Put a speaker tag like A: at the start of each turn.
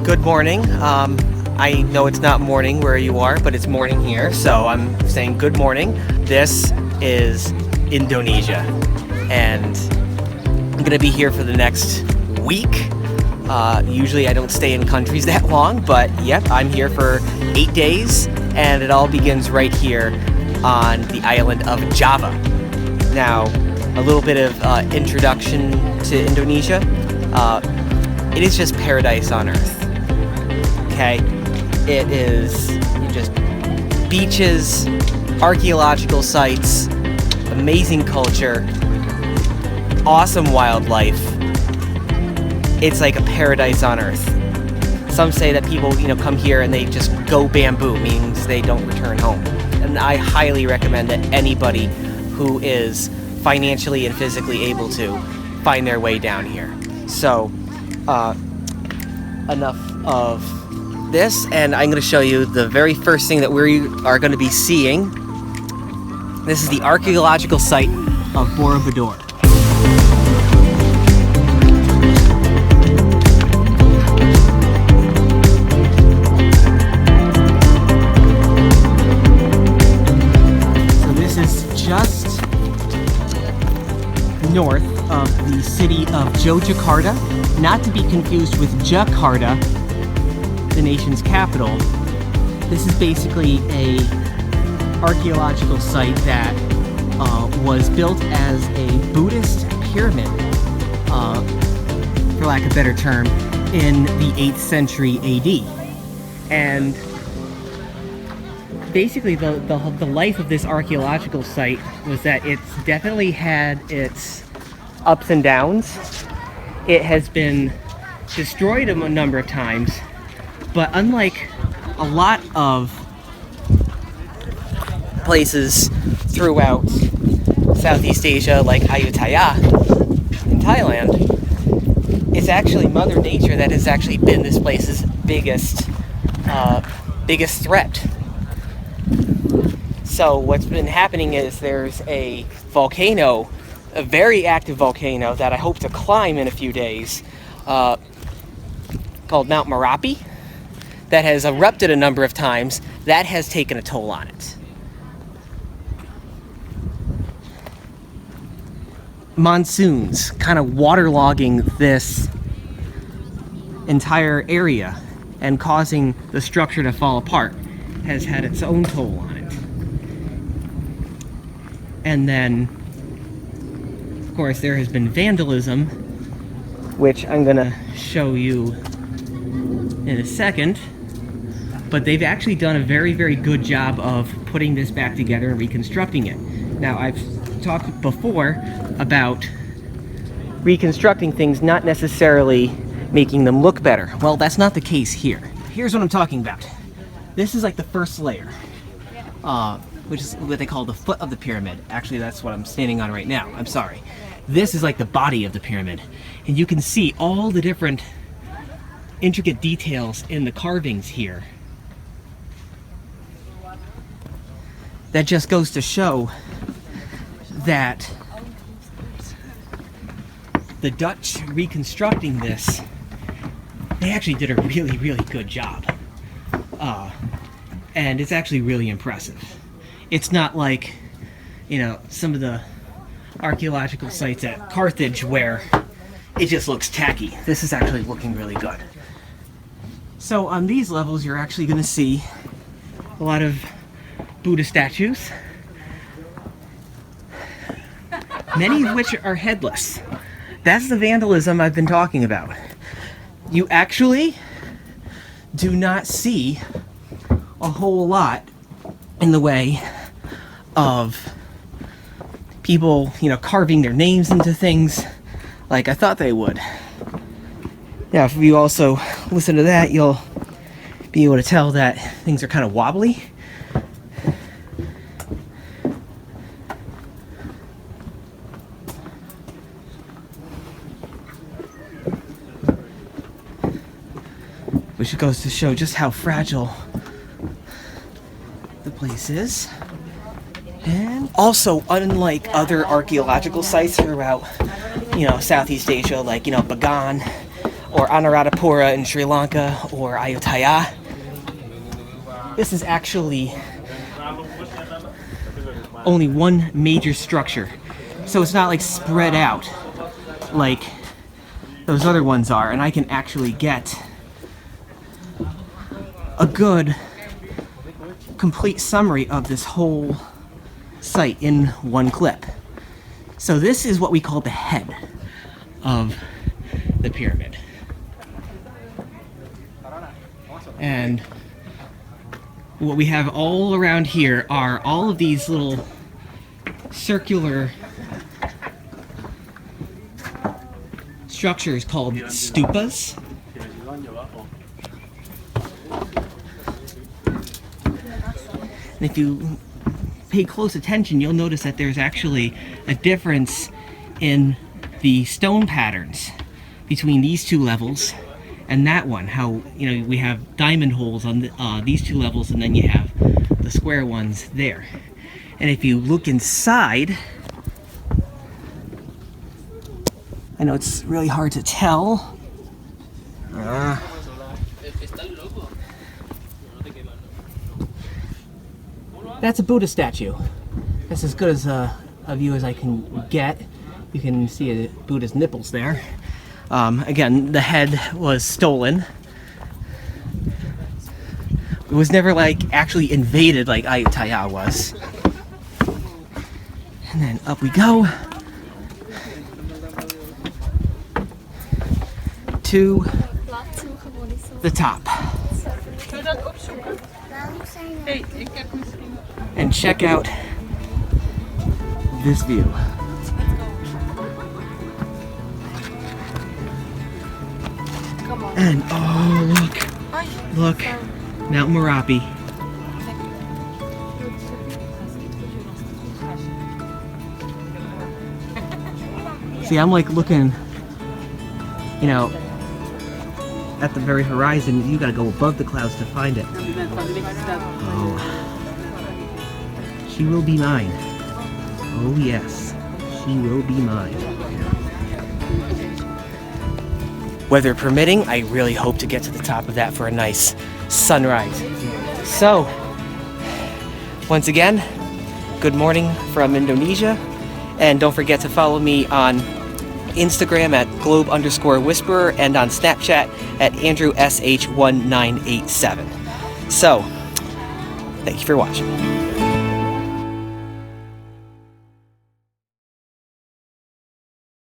A: Good morning. I know it's not morning where you are, but it's morning here, so I'm saying good morning. This is Indonesia, and I'm gonna be here for the next week. Usually I don't stay in countries that long, but yep, I'm here for 8 days, and it all begins right here on the island of Java. Now, a little bit of introduction to Indonesia. It is just paradise on earth. Okay, it is just beaches, archaeological sites, amazing culture, awesome wildlife. It's like a paradise on earth. Some say that people, come here and they just go bamboo, means they don't return home. And I highly recommend that anybody who is financially and physically able to find their way down here. So, enough of this, and I'm going to show you the very first thing that we are going to be seeing. This is the archaeological site of Borobudur. So this is just north of the city of Yogyakarta, not to be confused with Jakarta, the nation's capital. This is basically a archaeological site that was built as a Buddhist pyramid, for lack of a better term, in the 8th century AD. And basically the life of this archaeological site was that it's definitely had its ups and downs. It has been destroyed a number of times, but unlike a lot of places throughout Southeast Asia, like Ayutthaya in Thailand, it's actually Mother Nature that has actually been this place's biggest threat. So what's been happening is there's a volcano, a very active volcano that I hope to climb in a few days, called Mount Merapi, that has erupted a number of times. That has taken a toll on it. Monsoons kind of waterlogging this entire area and causing the structure to fall apart has had its own toll on it. And then, of course, there has been vandalism, which I'm gonna show you in a second. But they've actually done a very, very good job of putting this back together and reconstructing it. Now, I've talked before about reconstructing things, not necessarily making them look better. Well, that's not the case here. Here's what I'm talking about. This is like the first layer, which is what they call the foot of the pyramid. Actually, that's what I'm standing on right now. I'm sorry. This is like the body of the pyramid. And you can see all the different intricate details in the carvings here. That just goes to show that the Dutch reconstructing this, they actually did a really, really good job. And it's actually really impressive. It's not like, some of the archaeological sites at Carthage where it just looks tacky. This is actually looking really good. So on these levels, you're actually going to see a lot of Buddha statues, many of which are headless. That's the vandalism I've been talking about. You actually do not see a whole lot in the way of people, carving their names into things like I thought they would. Now, if you also listen to that, you'll be able to tell that things are kind of wobbly. Which goes to show just how fragile the place is. And also, unlike other archaeological sites throughout, Southeast Asia, like, Bagan, or Anuradhapura in Sri Lanka, or Ayutthaya. This is actually only one major structure, so it's not like spread out like those other ones are, and I can actually get a good complete summary of this whole site in one clip. So this is what we call the head of the pyramid. And what we have all around here are all of these little circular structures called stupas. And if you pay close attention, you'll notice that there's actually a difference in the stone patterns between these two levels and that one. How, you know, we have diamond holes on these two levels, and then you have the square ones there. And if you look inside, I know it's really hard to tell. That's a Buddha statue. That's as good as a view as I can get. You can see Buddha's nipples there. Again, the head was stolen. It was never like actually invaded like Ayutthaya was. And then up we go to the top. And check out this view. And oh, look, Mount Merapi. See, I'm like looking, you know, at the very horizon. You gotta go above the clouds to find it. Oh. She will be mine. Oh yes, she will be mine. Weather permitting, I really hope to get to the top of that for a nice sunrise. So, once again, good morning from Indonesia. And don't forget to follow me on Instagram at globe_whisperer and on Snapchat at AndrewSH1987. So, thank you for watching.